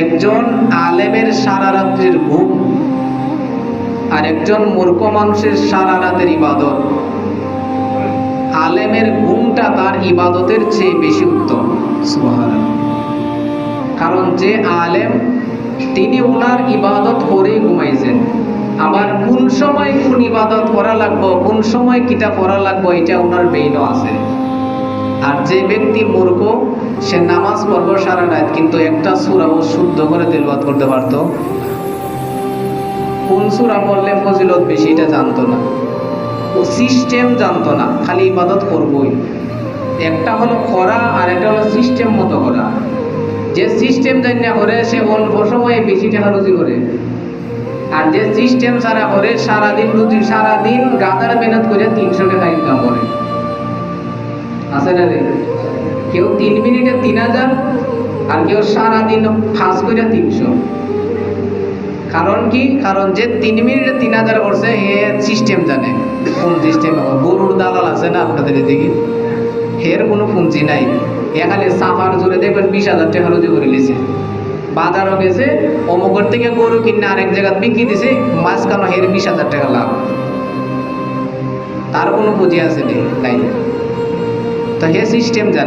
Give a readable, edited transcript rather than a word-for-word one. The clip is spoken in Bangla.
একজন আলেমের সারা রাত্রির ঘুম আর একজন মূর্খ মানুষের সারা রাতের ইবাদত, আলেমের ঘুমটা তার ইবাদতের চেয়ে বেশি উত্তম। সুবহানাল্লাহ। কারণ যে আলেম তিনি ওনার ইবাদত করে ঘুমাইছেন, আবার কোন সময় কোন ইবাদত করা লাগবো, কোন সময় কিতা করা লাগবো, এটা ওনার বেইনও আছে। আর যে ব্যক্তি মূর্খ, সে নামাজ পড়বো সারা রাত, কিন্তু একটা সূরা ও শুদ্ধ করে তিলাওয়াত করতে পারতো, কোন সূরা পড়লে ফজিলত বেশি এটা জানতো না, ও সিস্টেম জানতো না, খালি ইবাদত করবই। একটা হলো করা আর একটা হলো সিস্টেম মতো করা। যে সিস্টেম জানা করে সে অল্প সময়ে বেশি টাকা রুজি করে, আর যে সিস্টেম ছাড়া করে সারাদিন রুজি, সারাদিন গাদার মেহনত করে 300 টাকা ইনকাম করে। আছে না রে? কেউ 3 মিনিটে 3000, আর কেউ সারাদিন ফাঁস করে 300। কারণ কি? কারণ যে 3 মিনিটে 3000 করছে হে সিস্টেম জানে। কোন সিস্টেম? গরুর দালাল আছে না আপনাদের এদিকে, হের কোনো পুঁজি নাই, এখানে সাফার জুড়ে দেখবেন 20,000 টাকা রুজি করে নিয়েছে। বাজারও গেছে, অমুকের থেকে গরু কিনে আরেক জায়গায় বিক্রি দিছে, মাঝখানে হের 20,000 টাকা লাভ। তার কোনো পুঁজি আছে নেই, তাই তো হে সিস্টেম জানে।